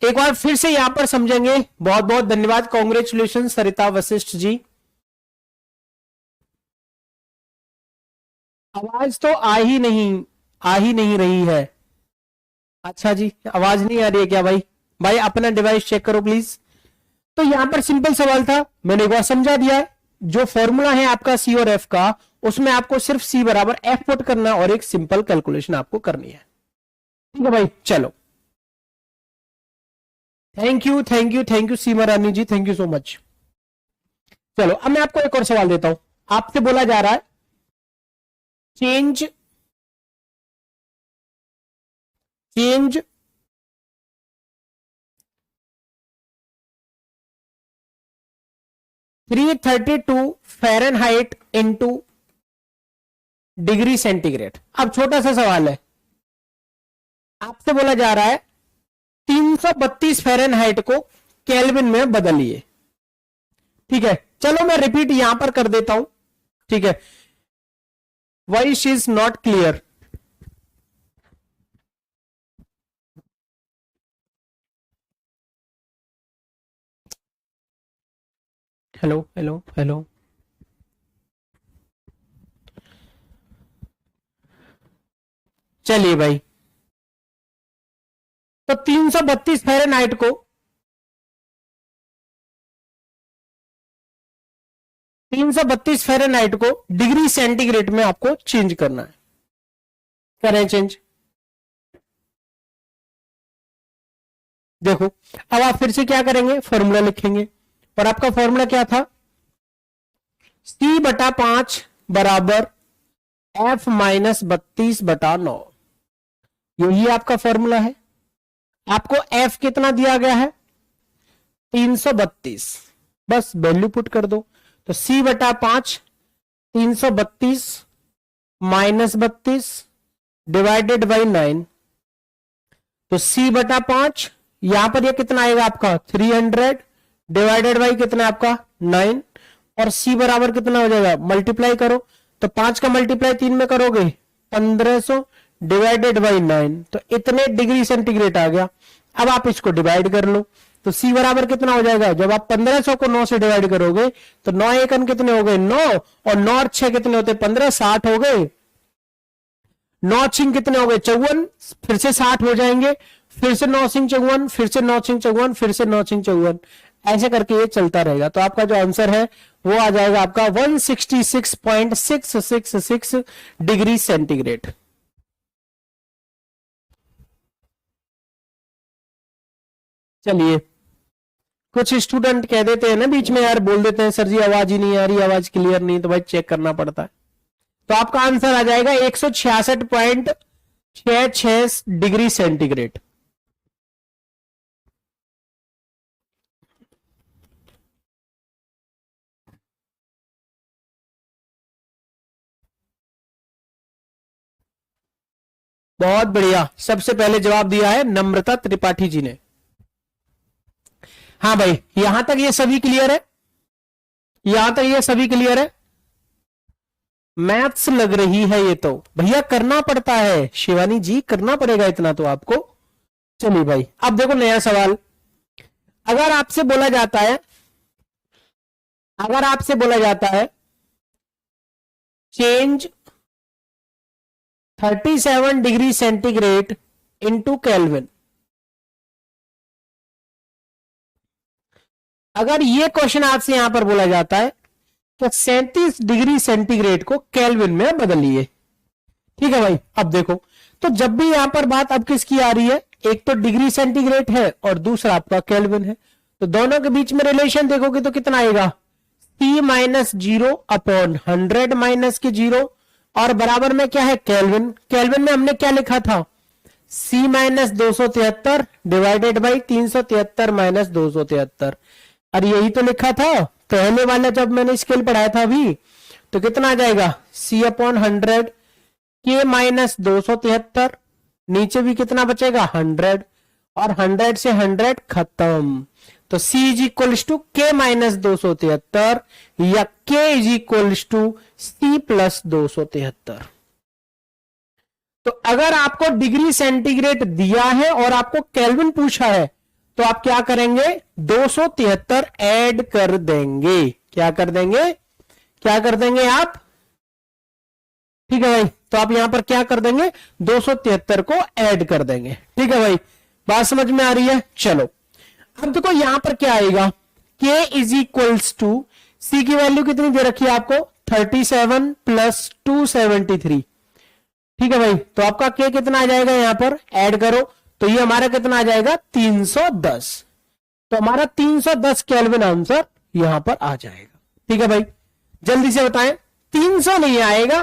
एक बार फिर से यहां पर समझेंगे। बहुत बहुत धन्यवाद, कॉन्ग्रेचुलेशन सरिता वशिष्ठ जी। आवाज तो आ ही नहीं रही है। अच्छा जी, आवाज नहीं आ रही है क्या भाई? भाई अपना डिवाइस चेक करो प्लीज। तो यहां पर सिंपल सवाल था, मैंने एक बार समझा दिया। जो फॉर्मूला है आपका C और F का, उसमें आपको सिर्फ C बराबर F पुट करना और एक सिंपल कैलकुलेशन आपको करनी है। ठीक है भाई, चलो thank you Seema Rani ji, thank you so much. चलो अब मैं आपको एक और सवाल देता हूं। आपसे बोला जा रहा है change 332 Fahrenheit into degree centigrade. अब छोटा सा सवाल है, आपसे बोला जा रहा है 332 फ़ारेनहाइट को केल्विन में बदलिए। ठीक है, चलो मैं रिपीट यहां पर कर देता हूं। ठीक है, voice is not clear. Hello hello hello, चलिए भाई, तो 332 फ़ारेनहाइट को 332 फ़ारेनहाइट को डिग्री सेंटीग्रेड में आपको चेंज करना है। करें चेंज। देखो अब आप फिर से क्या करेंगे, फॉर्मूला लिखेंगे, और आपका फॉर्मूला क्या था, C बटा 5 बराबर F माइनस 32 बटा 9। यही आपका फॉर्मूला है। आपको F कितना दिया गया है 332, बस वैल्यू पुट कर दो। तो C बटा 5 332 माइनस 32 डिवाइडेड बाई 9, तो C बटा 5 यहां पर ये कितना आएगा आपका 300 डिवाइडेड बाई कितना आपका 9, और C बराबर कितना हो जाएगा, मल्टीप्लाई करो, तो 5 का मल्टीप्लाई 3 में करोगे 1500 डिवाइडेड बाई 9, तो इतने डिग्री सेंटीग्रेड आ गया। अब आप इसको डिवाइड कर लो, तो C बराबर कितना हो जाएगा, जब आप 1500 को 9 से डिवाइड करोगे तो 9 एकन कितने हो गए 9, और 9 और 6 कितने होते 15, 60 हो गए। 9 छिंग कितने हो गए 54, फिर से 60 हो जाएंगे, फिर से 9 छिंग 54, फिर से 9 छिंग 54, फिर से 9 छिंग 54, ऐसे करके ये चलता रहेगा। तो आपका जो आंसर है वो आ जाएगा आपका 166.666 डिग्री सेंटीग्रेड। चलिए, कुछ स्टूडेंट कह देते हैं ना बीच में यार, बोल देते हैं सर जी आवाज ही नहीं आ रही, आवाज क्लियर नहीं, तो भाई चेक करना पड़ता है। तो आपका आंसर आ जाएगा 166.66 डिग्री सेंटीग्रेड। बहुत बढ़िया, सबसे पहले जवाब दिया है नम्रता त्रिपाठी जी ने। हाँ भाई, यहां तक ये सभी क्लियर है, यहां तक ये सभी क्लियर है। मैथ्स लग रही है ये तो भैया, करना पड़ता है शिवानी जी, करना पड़ेगा इतना तो आपको। चलिए भाई, अब देखो नया सवाल। अगर आपसे बोला जाता है, अगर आपसे बोला जाता है change 37 degree centigrade into kelvin, अगर ये क्वेश्चन आपसे यहां पर बोला जाता है तो 37 डिग्री सेंटीग्रेड को केल्विन में बदलिए। ठीक है भाई, अब देखो, तो जब भी यहां पर बात अब किसकी आ रही है, एक तो डिग्री सेंटीग्रेड है और दूसरा आपका केल्विन है, तो दोनों के बीच में रिलेशन देखोगे तो कितना आएगा, C माइनस 0 अपॉन 100 माइनस के 0, और बराबर में क्या है केल्विन। केल्विन में हमने क्या लिखा था, C minus 273 divided by 373 minus 273, और यही तो लिखा था पहले वाला जब मैंने स्केल पढ़ाया था अभी। तो कितना आ जाएगा C अपॉन 100, K माइनस 273, नीचे भी कितना बचेगा 100, और 100 से 100 खत्म। तो C is equal to K minus 273 या K is equal to C plus 273। तो अगर आपको डिग्री सेंटीग्रेड दिया है और आपको केल्विन पूछा है तो आप क्या करेंगे, 273 ऐड कर देंगे। क्या कर देंगे, क्या कर देंगे आप, ठीक है भाई। तो आप यहां पर क्या कर देंगे, 273 को ऐड कर देंगे। ठीक है भाई, बात समझ में आ रही है। चलो अब देखो यहां पर क्या आएगा, K is equals to C की वैल्यू कितनी दे रखी है आपको, 37 प्लस 273। ठीक है भाई, तो आपका K कितना आ जाएगा, यहां पर ऐड करो तो ये हमारा कितना आ जाएगा 310। तो हमारा 310 केल्विन आंसर यहां पर आ जाएगा। ठीक है भाई, जल्दी से बताएं, 300 नहीं आएगा,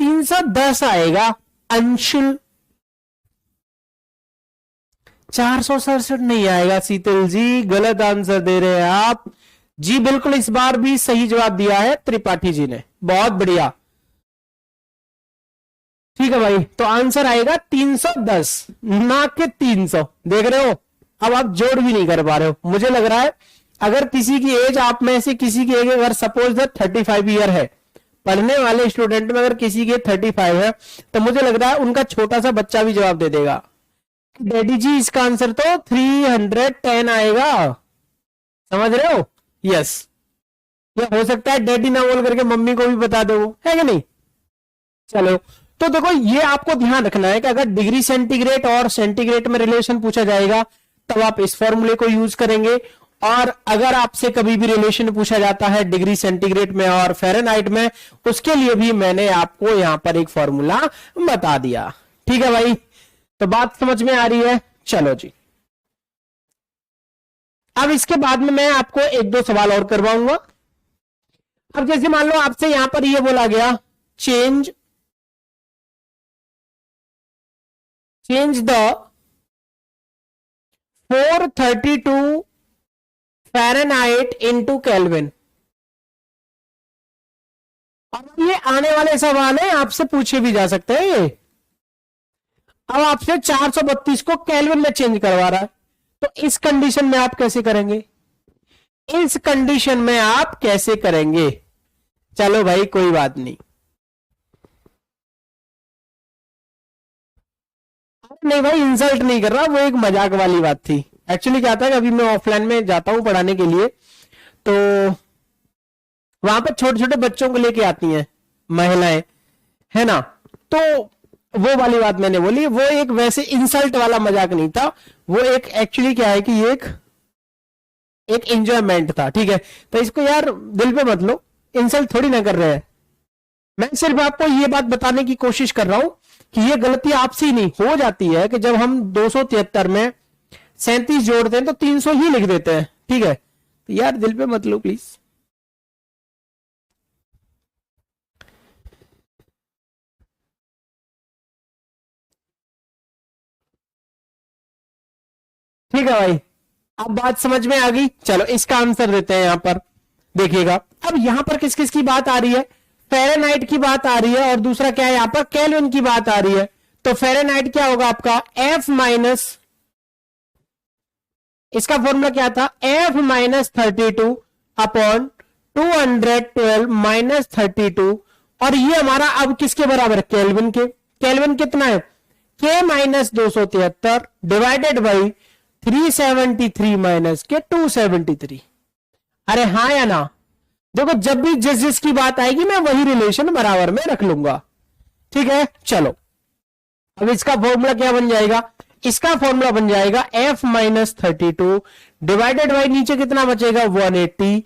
310 आएगा। अंशुल 467 नहीं आएगा। शीतल जी गलत आंसर दे रहे हैं आप जी, बिल्कुल इस बार भी सही जवाब दिया है त्रिपाठी जी ने, बहुत बढ़िया। ठीक है भाई, तो आंसर आएगा 310 ना कि 300। देख रहे हो, अब आप जोड़ भी नहीं कर पा रहे हो। मुझे लग रहा है अगर किसी की एज, आप में से किसी की एज अगर सपोज दैट 35 ईयर है, पढ़ने वाले स्टूडेंट में अगर किसी की 35 है, तो मुझे लग रहा है उनका छोटा सा बच्चा भी जवाब दे देगा, डैडी जी इसका आंसर तो 310 आएगा। समझ रहे हो, यस। ये हो सकता है डैडी ना बोल करके मम्मी को भी बता दो, है कि नहीं। चलो, तो देखो ये आपको ध्यान रखना है कि अगर डिग्री सेंटीग्रेड और सेंटीग्रेड में रिलेशन पूछा जाएगा तब आप इस फॉर्मूले को यूज करेंगे, और अगर आपसे कभी भी रिलेशन पूछा जाता है डिग्री सेंटीग्रेड में और फ़ारेनहाइट में, उसके लिए भी मैंने आपको यहां पर एक फॉर्मूला बता दिया। ठीक है भाई, तो बात समझ में आ रही है। चलो जी, अब इसके बाद में मैं आपको एक दो सवाल और करवाऊंगा। अब जैसे मान लो आपसे यहां पर यह बोला गया, change the 432 Fahrenheit into kelvin. अब ये आने वाले सवाल है, आपसे पूछे भी जा सकते हैं ये। अब आपसे 432 को केल्विन में चेंज करवा रहा है, तो इस कंडीशन में आप कैसे करेंगे, इस कंडीशन में आप कैसे करेंगे। चलो भाई कोई बात नहीं, नहीं भाई इंसल्ट नहीं कर रहा, वो एक मजाक वाली बात थी, एक्चुअली क्या था कि अभी मैं ऑफलाइन में जाता हूं पढ़ाने के लिए, तो वहां पर छोटे छोटे बच्चों को लेके आती हैं महिलाएं, है ना। तो वो वाली बात मैंने बोली, वो एक वैसे इंसल्ट वाला मजाक नहीं था, वो एक एक्चुअली क्या है कि एक एंजॉयमेंट था, ठीक है। तो इसको यार दिल पे मत लो, इंसल्ट थोड़ी ना कर रहे हैं। मैं सिर्फ आपको ये बात बताने की कोशिश कर रहा हूं कि ये गलती आपसे ही नहीं हो जाती है कि जब हम 273 में 37 जोड़ते हैं तो 300 ही लिख देते हैं, ठीक है। तो यार दिल पे मत लो प्लीज। ठीक है भाई, अब बात समझ में आ गई। चलो इसका आंसर देते हैं यहां पर, देखिएगा। अब यहां पर किस किस की बात आ रही है, फ़ारेनहाइट की बात आ रही है, और दूसरा क्या है यहां पर, केल्विन की बात आ रही है। तो फ़ारेनहाइट क्या होगा आपका, F माइनस, इसका फॉर्मूला क्या था, F माइनस 32 अपॉन 212 माइनस 32, और ये हमारा अब किसके बराबर है, केल्विन के। केल्विन कितना है, K minus 273 divided by 373 minus के 273। अरे हाँ या ना, देखो जब भी जिस जिसकी बात आएगी मैं वही रिलेशन बराबर में रख लूंगा, ठीक है। चलो अब इसका फॉर्मूला क्या बन जाएगा, इसका फॉर्मूला बन जाएगा F माइनस 32 डिवाइडेड बाई नीचे कितना बचेगा 180,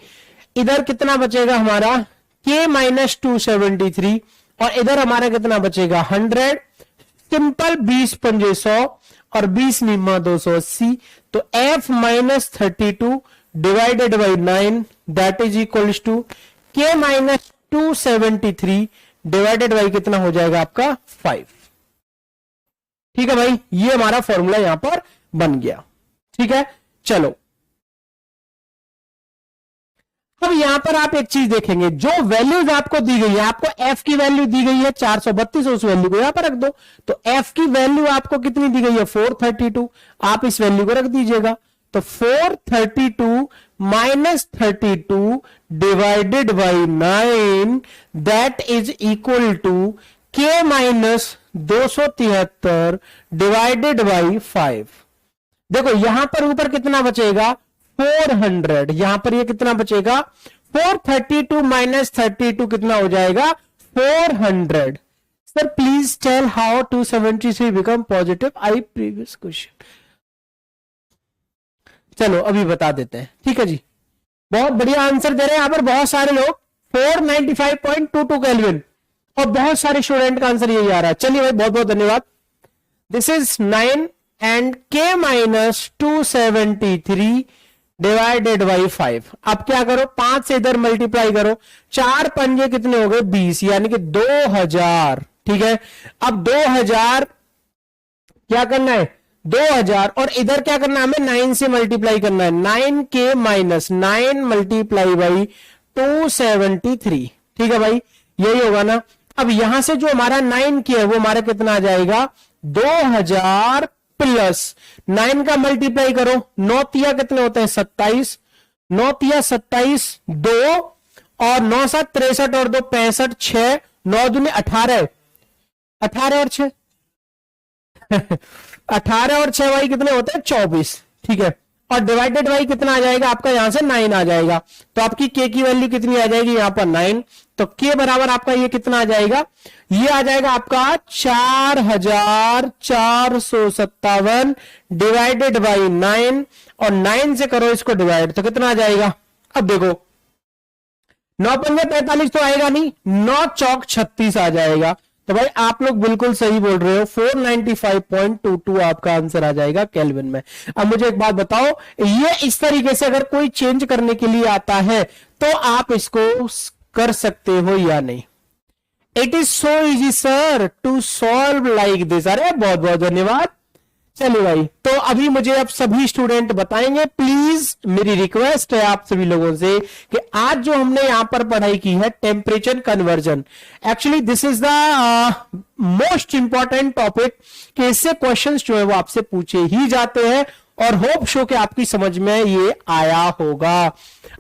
इधर कितना बचेगा हमारा K माइनस 273, और इधर हमारा कितना बचेगा 100। सिंपल 20 पंजे 100 और 20 निम्मा 280, तो F minus 32 divided by 9 that is equals to K minus 273 divided by कितना हो जाएगा आपका 5। ठीक है भाई, ये हमारा फॉर्मूला यहां पर बन गया, ठीक है। चलो अब यहां पर आप एक चीज देखेंगे, जो वैल्यूज आपको दी गई है, आपको F की वैल्यू दी गई है 432, उस वैल्यू को यहां पर रख दो। तो F की वैल्यू आपको कितनी दी गई है 432, आप इस वैल्यू को रख दीजिएगा। तो 432 minus 32 divided by 9 that is equal to K minus 273 divided by 5। देखो यहां पर ऊपर कितना बचेगा 400, यहां पर ये कितना बचेगा 432 माइनस 32 कितना हो जाएगा 400। Sir please tell how 273 become positive, I previous question. चलो अभी बता देते हैं, ठीक है जी। बहुत बढ़िया आंसर दे रहे हैं यहां पर बहुत सारे लोग, 495.22 केल्विन, और बहुत सारे स्टूडेंट का आंसर यही आ रहा है। चलिए भाई बहुत बहुत धन्यवाद। This is 9 and K minus 273 divided by 5। अब क्या करो 5 से इधर मल्टीप्लाई करो, 4 पंजे कितने हो गए 20, यानी कि 2000, ठीक है। अब 2000 क्या करना है 2000, और इधर क्या करना है हमें 9 से मल्टीप्लाई करना है, 9K माइनस 9 मल्टीप्लाई बाई 273, ठीक है भाई, यही होगा ना। अब यहां से जो हमारा 9K है वो हमारा कितना आ जाएगा 2000 प्लस 9 का मल्टीप्लाई करो, 9 तिया कितने होते हैं 27, 9 तिया 27, 2 और 9 7 63 और 2 65, 6 9 दूने 18, 18 और 6 18 और 6 भाई कितने होते हैं 24, ठीक है। और डिवाइडेड बाई कितना आ जाएगा आपका यहां से 9 आ जाएगा, तो आपकी K की वैल्यू कितनी आ जाएगी यहां पर 9, तो K बराबर आपका ये कितना आ जाएगा, ये आ जाएगा आपका 4457 डिवाइडेड बाई 9, और 9 से करो इसको डिवाइड तो कितना आ जाएगा। अब देखो 9 पंजे 45 तो आएगा नहीं, 9 चौक 36 आ जाएगा। तो भाई आप लोग बिल्कुल सही बोल रहे हो, 495.22 आपका आंसर आ जाएगा केल्विन में। अब मुझे एक बात बताओ, ये इस तरीके से अगर कोई चेंज करने के लिए आता है तो आप इसको कर सकते हो या नहीं। It is so easy sir to solve like this. अरे बहुत बहुत धन्यवाद। चलिए भाई, तो अभी मुझे अब सभी स्टूडेंट बताएंगे, प्लीज मेरी रिक्वेस्ट है आप सभी लोगों से कि आज जो हमने यहां पर पढ़ाई की है temperature conversion, actually this is the most important topic, कि इससे क्वेश्चंस जो है वो आपसे पूछे ही जाते हैं, और होप शो कि आपकी समझ में ये आया होगा।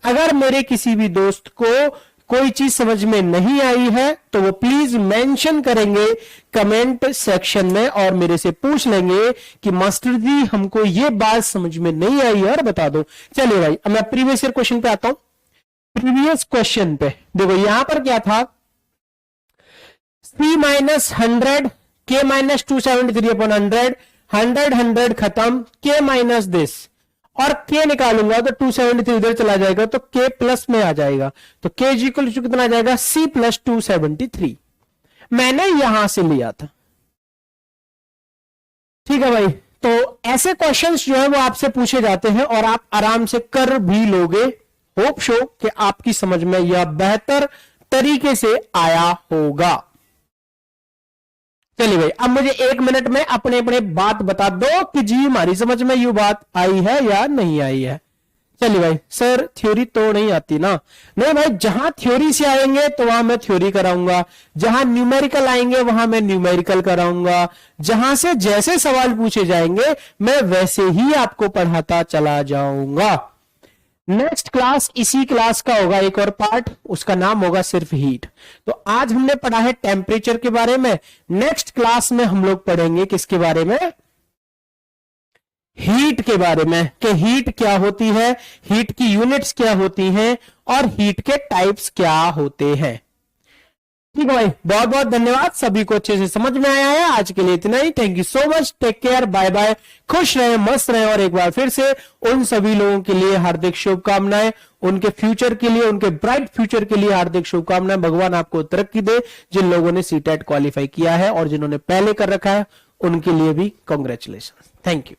अगर मेरे किसी भी दोस्त को कोई चीज समझ में नहीं आई है तो वो प्लीज मेंशन करेंगे कमेंट सेक्शन में और मेरे से पूछ लेंगे कि मास्टर जी हमको ये बात समझ में नहीं आई है और बता दो। चलिए भाई अब मैं प्रीवियस ईयर क्वेश्चन पे आता हूं। प्रीवियस क्वेश्चन पे देखो यहां पर क्या था, C minus 100 K minus 273 upon 100 100 खत्म, K माइनस दिस और K निकालूंगा तो 273 इधर चला जाएगा तो K प्लस में आ जाएगा, तो K इक्वल टू कितना आ जाएगा C प्लस 273 मैंने यहां से लिया था। ठीक है भाई, तो ऐसे क्वेश्चंस जो है वो आपसे पूछे जाते हैं और आप आराम से कर भी लोगे। होप शो कि आपकी समझ में यह बेहतर तरीके से आया होगा। चलिए भाई अब मुझे 1 मिनट में अपने अपने बात बता दो कि जी हमारी समझ में ये बात आई है या नहीं आई है। चलिए भाई सर थ्योरी तो नहीं आती ना, नहीं भाई जहां थ्योरी से आएंगे तो वहां मैं थ्योरी कराऊंगा, जहां न्यूमेरिकल आएंगे वहां मैं न्यूमेरिकल कराऊंगा, जहां से जैसे सवाल पूछे जाएंगे मैं वैसे ही आपको पढ़ाता चला जाऊंगा। नेक्स्ट क्लास इसी क्लास का होगा एक और पार्ट, उसका नाम होगा सिर्फ हीट। तो आज हमने पढ़ा है टेम्परेचर के बारे में, नेक्स्ट क्लास में हम लोग पढ़ेंगे किसके बारे में, हीट के बारे में कि हीट क्या होती है, हीट की यूनिट्स क्या होती हैं और हीट के टाइप्स क्या होते हैं। ठीक है भाई बहुत बहुत धन्यवाद, सभी को अच्छे से समझ में आया है। आज के लिए इतना ही, thank you so much, take care, bye bye, खुश रहे मस्त रहे और एक बार फिर से उन सभी लोगों के लिए हार्दिक शुभकामनाएं, उनके फ्यूचर के लिए, उनके ब्राइट फ्यूचर के लिए हार्दिक शुभकामनाएं। भगवान आपको तरक्की दे, जिन लोगों ने सीटेट क्वालिफाई किया है और जिन्होंने पहले कर रखा है उनके लिए भी कांग्रेचुलेशन, थैंक यू।